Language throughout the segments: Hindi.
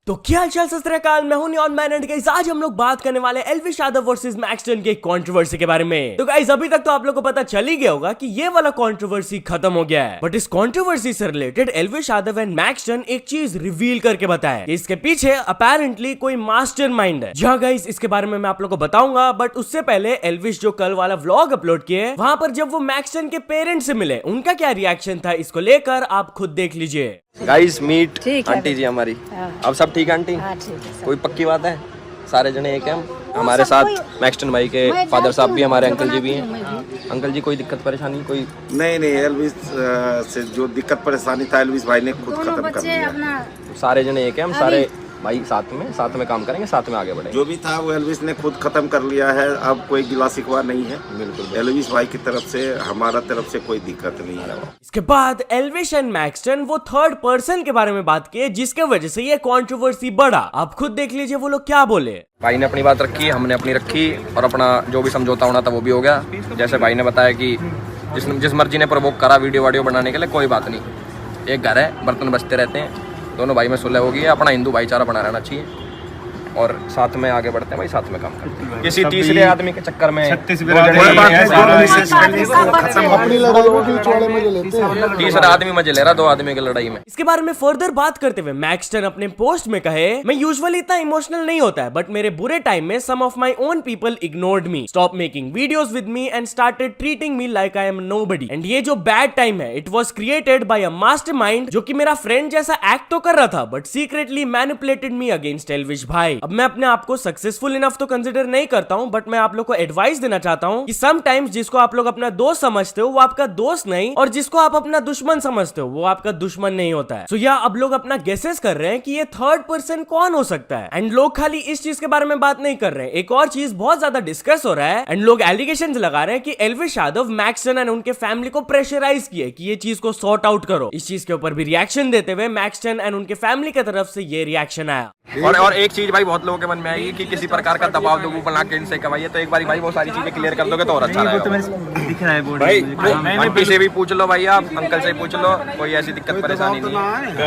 तो क्या हालचाल सत श्री अकाल, मैं हूं नियॉन मैन एंड गाइस आज हम लोग बात करने वाले एल्विश यादव वर्सेस मैक्सटन के कंट्रोवर्सी के बारे में। तो गाइस अभी तक तो आप लोग को पता चल ही गया होगा कि ये वाला कंट्रोवर्सी खत्म हो गया है, बट इस कंट्रोवर्सी से related Elvish Yadav and Maxton एक चीज रिवील करके बताया कि इसके पीछे अपेरेंटली कोई मास्टरमाइंड है। जहां गाइस इसके बारे में मैं आप लोग को बताऊंगा, बट उससे पहले एल्विश जो कल वाला व्लॉग अपलोड किए वहां पर जब वो मैक्सटन के पेरेंट्स से मिले उनका क्या रिएक्शन था इसको लेकर आप खुद देख लीजिए। गाइस मीट ठीक है आंटी जी हमारी। हाँ। अब सब ठीक है आंटी? हाँ, ठीक है सब। कोई पक्की बात है? सारे जने एक हैं हमारे साथ। मैक्सटन भाई के फादर साहब भी हमारे, अंकल जी भी हैं। अंकल जी कोई दिक्कत परेशानी कोई? नहीं एल्विस से जो दिक्कत परेशानी था एल्विस भाई ने खुद खत्म कर दिया। सारे जने एक हैं, हम सारे भाई साथ में काम करेंगे, साथ में आगे बढ़ेंगे। जो भी था वो एल्विस ने खुद खत्म कर लिया है। अब कोई गिला शिकवा नहीं है। बिल्कुल एल्विस भाई की तरफ से, हमारा तरफ से कोई दिक्कत नहीं है। इसके बाद एल्विश एंड मैक्सटन वो थर्ड पर्सन के बारे में बात किए जिसके वजह से ये कंट्रोवर्सी बढ़ा। आप खुद देख लीजिए वो लोग क्या बोले। भाई ने अपनी बात रखी, हमने अपनी रखी, और अपना जो भी समझौता होना था वो भी हो गया। जैसे भाई ने बताया कि जिस मर्जी ने प्रवोक करा वीडियो बनाने के लिए, कोई बात नहीं, एक घर है, बर्तन बचते रहते हैं, दोनों भाई में सुलह होगी। अपना हिंदू भाईचारा बना रहना चाहिए और साथ में आगे बढ़ते हैं भाई, साथ में काम करते हैं। किसी तीसरे आदमी के चक्कर में तीसरा आदमी मजे ले रहा दो आदमी की लड़ाई में। इसके बारे में फर्दर बात करते हुए मैक्सटन अपने पोस्ट में कहे, मैं यूजुअली इतना इमोशनल नहीं होता है, बट मेरे बुरे टाइम में some of my own people ignored me, stop making videos with me and started treating me like I am nobody. And ये जो बैड टाइम है it was created by a mastermind जो कि मेरा फ्रेंड जैसा एक्ट तो कर रहा था but secretly manipulated me against Elvish भाई। अब मैं अपने आप को सक्सेसफुल इनफ तो कंसीडर नहीं करता हूं, बट मैं आप लोग को एडवाइस देना चाहता हूं कि समटाइम्स जिसको आप लोग अपना दोस्त समझते हो वो आपका दोस्त नहीं, और जिसको आप अपना दुश्मन समझते हो वो आपका दुश्मन नहीं होता है। सो या अब लोग अपना गेसेस कर रहे हैं कि ये थर्ड पर्सन कौन हो सकता है, एंड लोग खाली इस चीज के बारे में बात नहीं कर रहे हैं, एक और चीज बहुत ज्यादा डिस्कस हो रहा है एंड लोग एलिगेशंस लगा रहे हैं कि एल्विश यादव मैक्सटन एंड उनके फैमिली को प्रेशराइज किए कि ये चीज को सॉर्ट आउट करो। इस चीज के ऊपर भी रिएक्शन देते हुए मैक्सटन एंड उनके फैमिली की तरफ से ये रिएक्शन आया। और एक चीज भाई बहुत लोगों के मन में आएगी कि किसी प्रकार का दबाव दबाव बना के इनसे कमाइए, तो एक बार भाई वो सारी चीजें क्लियर कर दोगे तो और अच्छा रहेगा। दिख रहा है बोर्ड भाई आंटी से भी पूछ लो भाई, आप अंकल से पूछ लो, कोई ऐसी दिक्कत परेशानी नहीं है।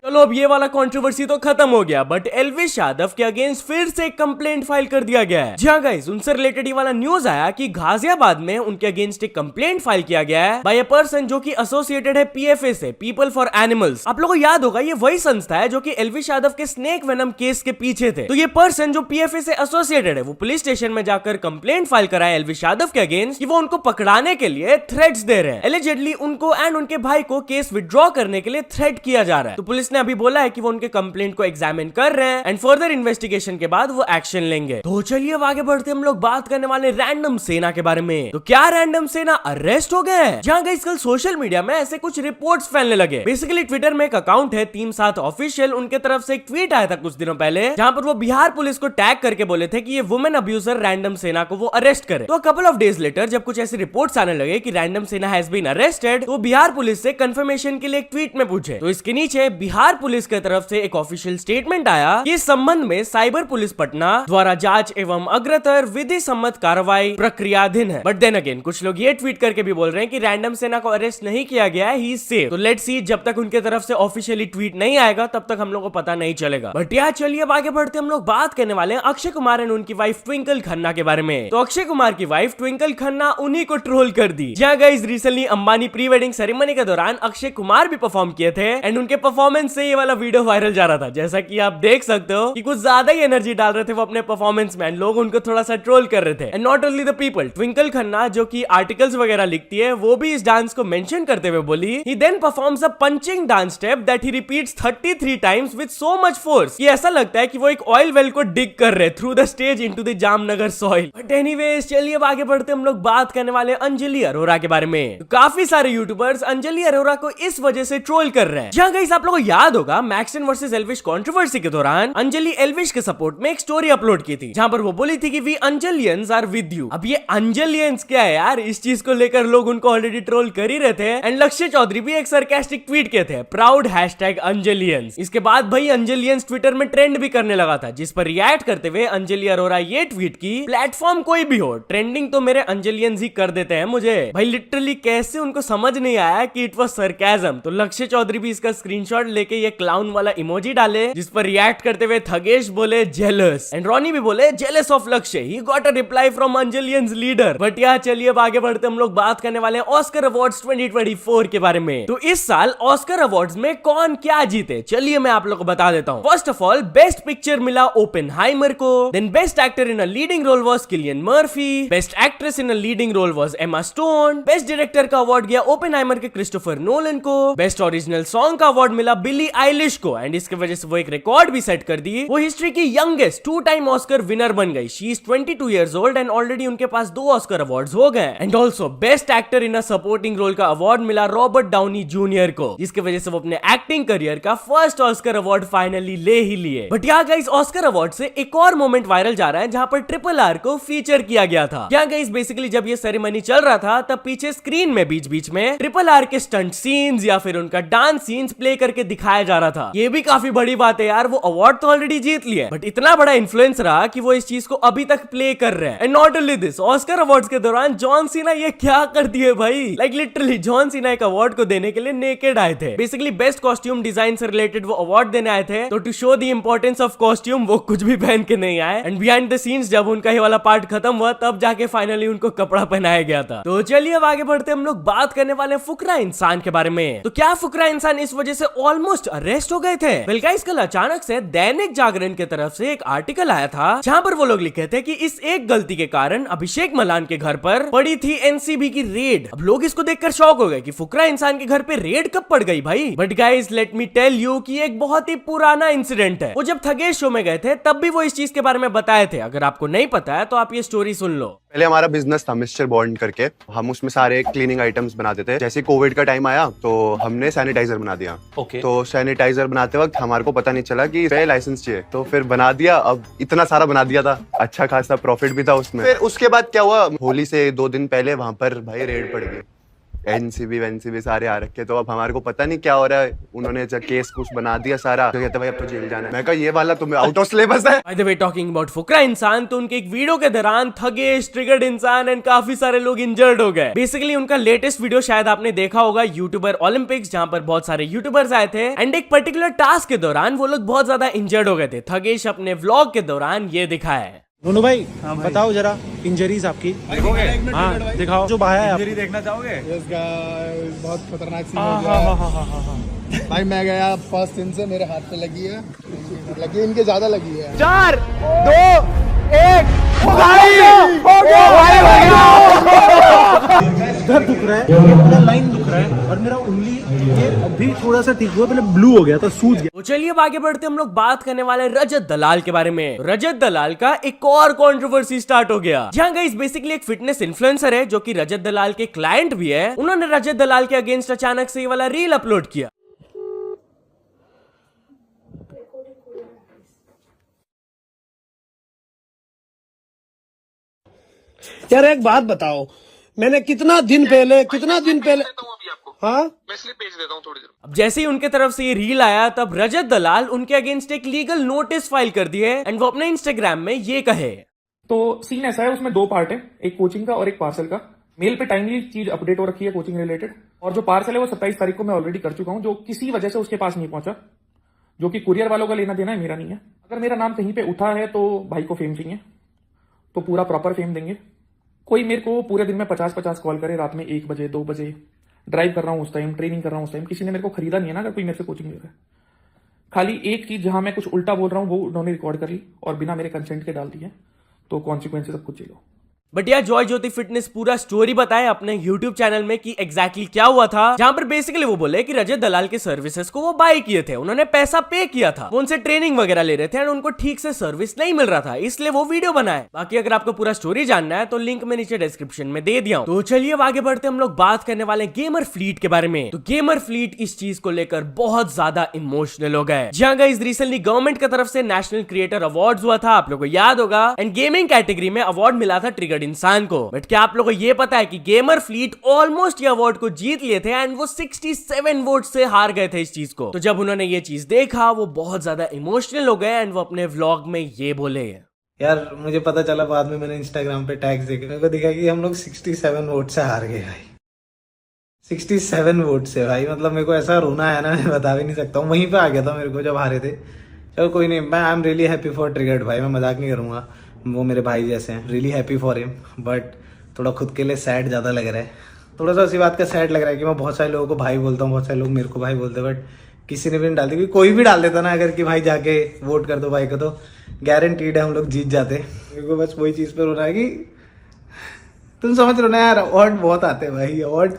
चलो अब ये वाला कंट्रोवर्सी तो खत्म हो गया, बट एल्विश यादव के अगेंस्ट फिर से एक कंप्लेंट फाइल कर दिया गया है। जहां गाइस उनसे रिलेटेड ये वाला न्यूज आया कि गाजियाबाद में उनके अगेंस्ट एक कंप्लेंट फाइल किया गया है बाय अ पर्सन जो कि एसोसिएटेड है पीएफए से, पीपल फॉर एनिमल्स। आप लोगों को याद होगा ये वही संस्था है जो कि एल्विश यादव के स्नेक वेनम केस के पीछे थे। तो ये पर्सन जो पीएफए से एसोसिएटेड है वो पुलिस स्टेशन में जाकर कंप्लेंट फाइल कराया एल्विश यादव के अगेंस्ट कि वो उनको पकड़ाने के लिए थ्रेट्स दे रहे हैं। एलिजेडली उनको एंड उनके भाई को केस विड्रॉ करने के लिए थ्रेट किया जा रहा है। तो पुलिस ने अभी बोला है कि वो उनके कंप्लेंट को एग्जामिन कर रहे हैं एंड फर्दर इन्वेस्टिगेशन के बाद वो एक्शन लेंगे। तो चलिए अब आगे बढ़ते हम लोग बात करने वाले रैंडम सेना के बारे में। तो क्या रैंडम सेना अरेस्ट हो गए हैं? जहां गाइस कल सोशल मीडिया में ऐसे कुछ रिपोर्ट्स फैलने लगे। बेसिकली ट्विटर में एक अकाउंट है टीम 7 ऑफिशियल, उनके तरफ से एक ट्वीट आया था कुछ दिनों पहले जहां पर वो बिहार पुलिस को टैग करके बोले थे कि ये वुमेन अब्यूजर रैंडम सेना को वो अरेस्ट करे। तो कपल ऑफ डेज लेटर जब कुछ ऐसी रिपोर्ट्स आने लगे कि रैंडम सेना हैज बीन अरेस्टेड, तो बिहार पुलिस से कंफर्मेशन के लिए एक ट्वीट में पूछे। तो इसके नीचे बिहार पुलिस की तरफ से एक ऑफिशियल स्टेटमेंट आया कि इस संबंध में साइबर पुलिस पटना द्वारा जांच एवं अग्रतर विधि सम्मत कार्रवाई प्रक्रियाधीन है। बट देन अगेन कुछ लोग ये ट्वीट करके भी बोल रहे हैं कि रैंडम सेना को अरेस्ट नहीं किया गया है, ही इज सेफ। तो लेट्स सी, जब तक उनके तरफ से ऑफिशियली ट्वीट नहीं आएगा तब तक हम लोग को पता नहीं चलेगा। बट यार चलिए अब आगे बढ़ते हम लोग बात करने वाले हैं अक्षय कुमार एंड उनकी वाइफ ट्विंकल खन्ना के बारे में। तो अक्षय कुमार की वाइफ ट्विंकल खन्ना उन्हीं को ट्रोल कर दी। जहां guys recently Ambani pre wedding ceremony के दौरान अक्षय कुमार भी परफॉर्म किए थे एंड उनके परफॉर्मेंस से ये वाला वीडियो वायरल जा रहा था। जैसा कि आप देख सकते हो कि कुछ ज्यादा ही एनर्जी डाल रहे थे वो अपने परफॉर्मेंस में, लोग उनको थोड़ा सा ट्रोल कर रहे थे। And not only the people, Twinkle Khanna जो कि आर्टिकल्स वगैरह लिखती है वो भी इस डांस को मेंशन करते हुए बोली, he then performs a punching dance step that he repeats 33 times with so much force कि ऐसा लगता है कि वो एक ऑयल वेल को डिग कर रहे through the stage into the Jamnagar soil. But anyways चलिए अब आगे बढ़ते हम लोग बात करने वाले अंजलि अरोरा के बारे में। तो काफी सारे यूट्यूबर्स अंजलि अरोरा को इस वजह से ट्रोल कर रहे हैं। जहां गाइस आप लोगों को याद होगा मैक्सटन वर्सेस एल्विश कंट्रोवर्सी के दौरान अंजलि एल्विश के सपोर्ट में एक स्टोरी अपलोड की थी जहां पर वो बोली थी कि वी अंजलियंस आर विद यू। अब ये अंजलियंस क्या है यार, इस चीज को लेकर लोग उनको ऑलरेडी ट्रोल कर ही रहे थे एंड लक्ष्य चौधरी भी एक सरकास्टिक ट्वीट किए थे, प्राउड #अंजलियंस। इसके बाद भाई अंजलियंस ट्विटर में ट्रेंड भी करने लगा था, जिस पर रिएक्ट करते हुए अंजलि अरोरा ये ट्वीट की, प्लेटफॉर्म कोई भी हो ट्रेंडिंग तो मेरे अंजलियंस ही कर देते हैं मुझे। भाई लिटरली कैसे उनको समझ नहीं आया कि इट वाज सरकाज़म। तो लक्ष्य चौधरी भी इसका स्क्रीनशॉट लेके के ये क्लाउन वाला इमोजी डाले, जिस पर रिएक्ट करते हुए थगेश बोले जेलस एंड रॉनी भी बोले jealous of Lakshya. He got a reply from अंजलियंस लीडर। बट यार चलिए अब आगे बढ़ते हम लोग बात करने वाले हैं ऑस्कर अवार्ड्स 2024 के बारे में। तो इस साल ऑस्कर अवार्ड्स में कौन क्या जीते, चलिए मैं आप लोग को बता देता हूँ। First of all best picture मिला ओपेनहाइमर को, then best actor in a leading role was Cillian Murphy, best actress in a leading role was Emma Stone, best director का अवार्ड गया ओपेनहाइमर के क्रिस्टोफर नोलन को, बेस्ट ओरिजिनल सॉन्ग का अवार्ड मिला बिली आइलिश को एंड इसकी वजह से वो एक रिकॉर्ड भी सेट कर दी। वो हिस्ट्री की यंगेस्ट 2 टाइम ऑस्कर विनर बन गई। She is 22 years old and already उनके पास 2 ऑस्कर अवार्ड्स हो गए। And also best actor in a supporting role का अवार्ड मिला रॉबर्ट डाउनी जूनियर को, जिसकी वजह से वो अपने एक्टिंग करियर का फर्स्ट ऑस्कर अवार्ड फाइनली ले ही लिए। बट यहाँ गाइस ऑस्कर अवार्ड से एक और मोमेंट वायरल जा रहा है जहां पर ट्रिपल आर को फीचर किया गया था। क्या गाइस बेसिकली जब ये सेरेमनी चल रहा था तब पीछे स्क्रीन में बीच बीच में ट्रिपल आर के स्टंट सीन्स या फिर उनका डांस सीन्स प्ले करके दिखाया जा रहा था। ये भी काफी बड़ी बात है यार, वो अवार्ड तो ऑलरेडी जीत लिए बट इतना बड़ा इन्फ्लुएंस रहा कि वो इस चीज को अभी तक प्ले कर रहे हैं। And not only this, Oscar awards के दौरान जॉन सीना ये क्या कर दिए भाई, लाइक लिटरली जॉन सीना एक अवार्ड को देने के लिए नेकेड आए थे। बेसिकली बेस्ट कॉस्ट्यूम डिजाइन से रिलेटेड वो अवार्ड देने आए थे, तो to show the importance of costume वो कुछ भी पहन के नहीं आए। एंड बिहाइंड द सीन्स जब उनका ये वाला पार्ट खत्म हुआ तब जाके फाइनली उनको कपड़ा पहनाया गया था। तो चलिए अब आगे बढ़ते हम लोग बात करने वाले फुकरा इंसान के बारे में। तो क्या फुकरा इंसान इस वजह से ऑलमोस्ट अरेस्ट हो गए थे? वेल गाइस कल अचानक से दैनिक जागरण की तरफ से एक आर्टिकल आया था जहां पर वो लोग लिखे थे कि इस एक गलती के कारण अभिषेक मलान के घर पर पड़ी थी एनसीबी की रेड। अब लोग इसको देखकर शॉक हो गए कि फुकरा इंसान के घर पे रेड कब पड़ गई भाई। But guys let me tell you कि एक बहुत ही पुराना इंसिडेंट है। वो जब थगेश शो में गए थे तब भी वो इस चीज के बारे में बताए थे। अगर आपको नहीं पता है तो आप ये स्टोरी सुन लो। पहले हमारा बिजनेस था मिस्टर बॉन्ड करके, हम उसमें सारे क्लीनिंग आइटम्स बनाते थे। जैसे कोविड का टाइम आया तो हमने सैनिटाइजर बना दिया। तो सैनिटाइजर बनाते वक्त हमारे को पता नहीं चला कि लाइसेंस चाहिए, तो फिर बना दिया। अब इतना सारा बना दिया था, अच्छा खासा प्रॉफिट भी था उसमें। फिर उसके बाद क्या हुआ, होली से 2 दिन पहले वहां पर भाई रेड पड़ गई, एनसीबी सारे आ रखे। तो अब हमारे को पता नहीं क्या हो रहा है, उन्होंने केस कुछ बना दिया सारा, तो कहते भाई अब तो जेल जाना है। मैं कहा ये वाला तुम्हें आउट ऑफ सिलेबस है। By the way talking about Fukra Insaan, तो उनके एक वीडियो के दौरान थगेश, ट्रिगर्ड इंसान एंड काफी सारे लोग इंजर्ड हो गए। बेसिकली उनका लेटेस्ट वीडियो शायद आपने देखा होगा, यूट्यूबर ओलंपिक्स, जहां पर बहुत सारे यूट्यूबर्स आए थे एंड एक पर्टिकुलर टास्क के दौरान वो लोग बहुत ज्यादा इंजर्ड हो गए थे। थगेश अपने व्लॉग के दौरान ये दिखाया। नोनू भाई, बताओ जरा इंजरीज आपकी। हाँ दिखाओ जो बहाया है। इंजरी देखना चाहोगे? बहुत खतरनाक सीन हो गया। भाई मैं गया फर्स्ट दिन से, मेरे हाथ पे लगी है, इनके ज्यादा लगी है। 4, 2, 1 इधर दुख रहा है, पूरा लाइन दुख रहा है और मेरा उंगली ये अभी थोड़ा सा ठीक हुआ, पहले ब्लू हो गया था, सूज गया। तो चलिए अब आगे बढ़ते हम लोग बात करने वाले रजत दलाल के बारे में। रजत दलाल का एक और कंट्रोवर्सी स्टार्ट हो गया, जहां गाइस बेसिकली एक फिटनेस इन्फ्लुएंसर है जो कि रजत दलाल के क्लाइंट भी है। उन्होंने रजत दलाल के अगेंस्ट अचानक से ये वाला रील अपलोड किया। यार एक बात बताओ, मैंने कितना दिन पहले हाँ मैं स्लिप भेज देता हूँ थोड़ी देर। अब जैसे ही उनके तरफ से ये रील आया तब रजत दलाल उनके अगेंस्ट एक लीगल नोटिस फाइल कर दिए एंड वो अपने इंस्टाग्राम में ये कहे। तो सीन ऐसा है, उसमें 2 पार्ट है, एक कोचिंग का और एक पार्सल का। मेल पे टाइमली चीज अपडेट हो रखी है कोचिंग रिलेटेड, और जो पार्सल है वो 27 तारीख को मैं ऑलरेडी कर चुका हूँ, जो किसी वजह से उसके पास नहीं पहुंचा, जो कि कुरियर वालों का लेना देना है, मेरा नहीं है। अगर मेरा नाम कहीं पे उठा है तो भाई को फेम चाहिए, तो पूरा प्रॉपर फेम देंगे। कोई मेरे को पूरे दिन में 50-50 कॉल करे, रात में 1 बजे 2 बजे, ड्राइव कर रहा हूँ उस टाइम, ट्रेनिंग कर रहा हूँ उस टाइम, किसी ने मेरे को खरीदा नहीं है ना। अगर कोई मेरे से कोचिंग ले रहा है, खाली एक चीज जहां मैं कुछ उल्टा बोल रहा हूँ वो उन्होंने रिकॉर्ड कर ली और बिना मेरे कंसेंट के डाल दी है, तो कॉन्सिक्वेंसेस सब कुछ झेलो। बट यार जॉय ज्योति फिटनेस पूरा स्टोरी बताए अपने YouTube चैनल में कि एग्जैक्टली क्या हुआ था, जहां पर बेसिकली वो बोले कि रजत दलाल के सर्विसेज को वो बाय किए थे, उन्होंने पैसा पे किया था, वो उनसे ट्रेनिंग वगैरह ले रहे थे एंड उनको ठीक से सर्विस नहीं मिल रहा था, इसलिए वो वीडियो बनाए। बाकी अगर आपको पूरा स्टोरी जानना है तो लिंक मैं नीचे डिस्क्रिप्शन में दे दिया हूं। तो चलिए अब आगे बढ़ते हम लोग बात करने वाले गेमर फ्लीट के बारे में। तो गेमर फ्लीट इस चीज को लेकर बहुत ज्यादा इमोशनल हो गए। जहां गाइस रिसेंटली गवर्नमेंट की तरफ से नेशनल क्रिएटर अवार्ड हुआ था, आप लोगों को याद होगा, एंड गेमिंग कैटेगरी में अवार्ड मिला था ट्रिगर्ड इंसान को। बट क्या आप लोगों को ये पता है कि गेमर फ्लीट ऑलमोस्ट ये अवार्ड को जीत लिए थे एंड वो 67 वोट से हार गए थे इस चीज को। तो जब उन्होंने ये चीज देखा वो बहुत ज्यादा इमोशनल हो गए एंड वो अपने व्लॉग में ये बोले। यार मुझे पता चला बाद में, मैंने इंस्टाग्राम पे टैग्स देखे, मेरे को दिखा कि हम लोग 67 वोट से हार गए भाई। 67 वोट से भाई, मतलब मेरे को ऐसा रोना आया ना, मैं बता भी नहीं सकता हूँ। वहीं पे आ गया था मेरे को जब हारे थे। चलो कोई नहीं, मैं I am really happy for triggered भाई, मैं मजाक नहीं करूंगा, वो मेरे भाई जैसे हैं, really happy for him. But थोड़ा खुद के लिए सैड ज़्यादा लग रहा है, थोड़ा सा उसी बात का सैड लग रहा है कि मैं बहुत सारे लोगों को भाई बोलता हूँ, बहुत सारे लोग मेरे को भाई बोलते हैं, बट किसी ने भी नहीं डालती। क्योंकि कोई भी डाल देता ना अगर कि भाई जाके वोट कर दो भाई को, तो गारंटीड है हम लोग जीत जाते। मेरे को बस वही चीज़ पर रोना है कि तुम समझ रहे हो ना यार, अवार्ड बहुत आते हैं भाई, अवार्ड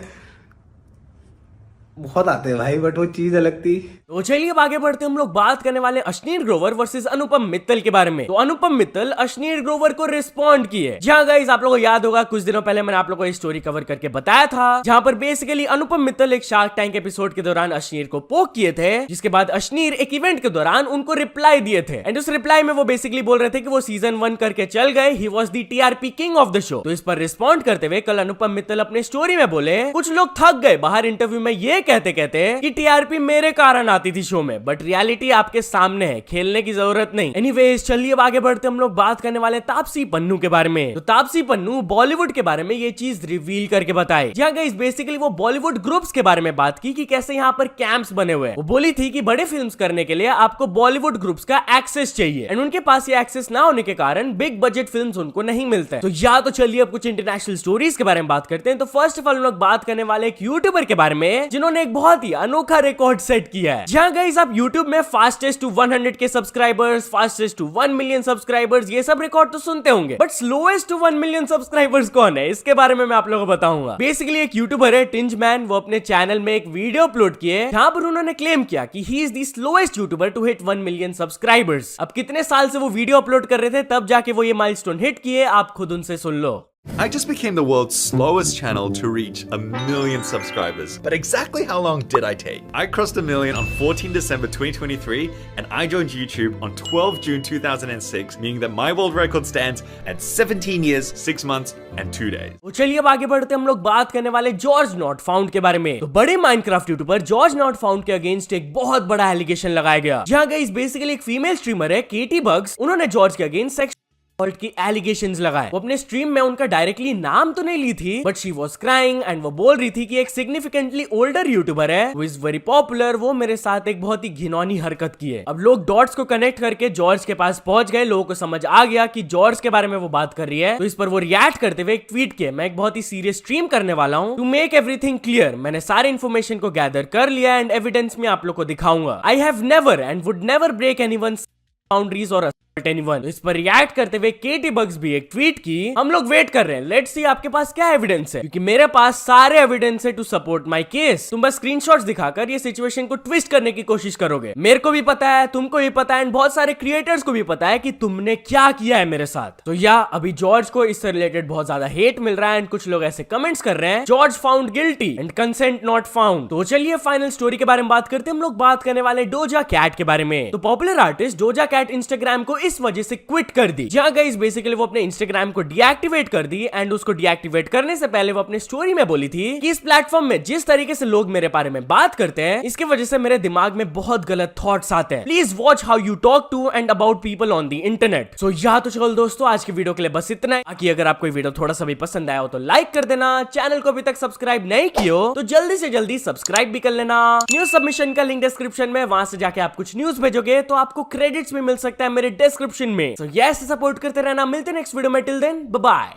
बहुत आते हैं भाई, बट वो चीज अलग थी। तो चलिए अब आगे बढ़ते हम लोग बात करने वाले अश्नीर ग्रोवर वर्सेस अनुपम मित्तल के बारे में। तो अनुपम मित्तल अश्नीर ग्रोवर को रिस्पॉन्ड किए। जहां गाइस आप लोगों को याद होगा कुछ दिनों पहले मैंने आप लोगों को ये स्टोरी कवर करके बताया था, जहां पर बेसिकली अनुपम मित्तल एक शार्क टैंक एपिसोड के दौरान अश्नीर को पोक किए थे, जिसके बाद अश्नीर एक इवेंट के दौरान उनको रिप्लाई दिए थे। एंड उस रिप्लाई में वो बेसिकली बोल रहे थे कि वो सीजन 1 करके चल गए, he was the TRP king of the show. तो इस पर रिस्पॉन्ड करते हुए कल अनुपम मित्तल अपने स्टोरी में बोले, कुछ लोग थक गए बाहर इंटरव्यू में ये कहते कहते कि टीआरपी मेरे कारण आती थी शो में, बट रियलिटी आपके सामने है, खेलने की जरूरत नहीं। एनीवेज चलिए अब आगे बढ़ते हम लोग बात करने वाले तापसी पन्नू के बारे में। तो तापसी पन्नू बॉलीवुड के बारे में ये चीज रिवील करके बताई, जहां गाइस बेसिकली वो बॉलीवुड ग्रुप्स के बारे में बात की कि कैसे यहाँ पर कैंप्स बने हुए हैं। वो बोली थी कि बड़े फिल्म्स करने के लिए आपको बॉलीवुड ग्रुप्स का एक्सेस चाहिए, एंड उनके पास ये एक्सेस ना होने के कारण बिग बजट फिल्म्स उनको नहीं मिलते। तो या तो चलिए अब कुछ इंटरनेशनल स्टोरीज के बारे में बात करते हैं। तो फर्स्ट ऑफ ऑल हम लोग बात करने वाले एक यूट्यूबर के बारे में जिन्होंने एक बहुत ही अनोखा रिकॉर्ड सेट किया है। जहां गाइस आप YouTube में फास्टेस्ट टू 100 के subscribers, fastest to 1 million subscribers, ये सब रिकॉर्ड तो सुनते होंगे, but slowest to 1 million subscribers कौन है, इसके बारे में मैं आप लोगों को बताऊंगा। बेसिकली एक यूट्यूबर है टिंज मैन, वो अपने चैनल में एक वीडियो अपलोड किए जहां पर उन्होंने क्लेम किया कि he is the slowest YouTuber to hit 1 million subscribers. अब कितने साल से वो वीडियो अपलोड कर रहे थे तब जाके वो ये माइलस्टोन हिट किए, आप खुद उनसे सुन लो। I just became the world's slowest channel to reach 1 million subscribers. But exactly how long did I take? I crossed 1 million on 14 December 2023 and I joined YouTube on 12 June 2006, meaning that my world record stands at 17 years, 6 months and 2 days. तो चलिए अब आगे बढ़ते हम लोग बात करने वाले जॉर्ज नॉट फाउंड के बारे में। तो बड़े Minecraft YouTuber George not found के अगेंस्ट एक बहुत बड़ा एलिगेशन लगाया गया, जहां गाइस बेसिकली एक फीमेल स्ट्रीमर है केटी बग्स, उन्होंने जॉर्ज के अगेंस्ट सेक्स की एलिगेशंस लगाए। वो अपने स्ट्रीम में उनका डायरेक्टली नाम तो नहीं ली थी, but she was crying and वो बोल रही थी कि एक सिग्निफिकेंटली ओल्डर यूट्यूबर है वो इज वेरी पॉपुलर, वो मेरे साथ एक बहुत ही घिनौनी हरकत की है। अब लोग डॉट्स को कनेक्ट करके जॉर्ज के पास पहुंच गए, लोगों को समझ आ गया कि जॉर्ज के बारे में वो बात कर रही है। तो इस पर वो रिएक्ट करते हुए एक ट्वीट किया, मैं एक बहुत ही सीरियस स्ट्रीम करने वाला हूं टू मेक एवरीथिंग क्लियर, मैंने सारे इन्फॉर्मेशन को गैदर कर लिया एंड एविडेंस में आप लोग को दिखाऊंगा। I have never and would never break anyone's boundaries और anyone। इस पर रिएक्ट करते हुए केटी बग्स भी एक ट्वीट की, हम लोग वेट कर रहे हैं, लेट्स सी आपके पास क्या एविडेंस है, क्योंकि मेरे पास सारे एविडेंस है टू सपोर्ट माय केस। तुम बस स्क्रीनशॉट्स दिखाकर ये सिचुएशन को ट्विस्ट करने की कोशिश करोगे। मेरे को भी पता है, तुमको भी पता है, एंड बहुत सारे क्रिएटर्स को भी पता है कि तुमने क्या किया है मेरे साथ। तो या अभी जॉर्ज को इससे रिलेटेड बहुत ज्यादा हेट मिल रहा है एंड कुछ लोग ऐसे कमेंट्स कर रहे हैं, George found guilty and consent not found. तो चलिए फाइनल स्टोरी के बारे में बात करते हैं। हम लोग बात करने वाले डोजा कैट के बारे में। तो popular artist Doja Cat Instagram को इस वजह से क्विट कर दी, जहां गाइस बेसिकली वो अपने इंस्टाग्राम को डीएक्टिवेट कर दी, एंड उसको डीएक्टिवेट करने से पहले वो अपने स्टोरी में बोली थी कि इस प्लेटफॉर्म में जिस तरीके से लोग मेरे बारे में बात करते हैं, इसकी वजह से मेरे दिमाग में बहुत गलत थॉट्स आते हैं। Please watch how you talk to and about people on the internet. So या तो चलो दोस्तों, आज की वीडियो के लिए बस इतना है। बाकी अगर आपको वीडियो थोड़ा सा भी पसंद आया हो तो लाइक कर देना, चैनल को अभी तक सब्सक्राइब नहीं किया हो तो जल्दी से जल्दी सब्सक्राइब भी कर लेना। न्यूज सबमिशन का लिंक डिस्क्रिप्शन में, वहां से जाके आप कुछ न्यूज भेजोगे तो आपको क्रेडिट्स भी मिल सकता है मेरे डिस्क्रिप्शन में। सो यस, सपोर्ट करते रहना। मिलते हैं नेक्स्ट वीडियो में, टिल देन बाय बाय।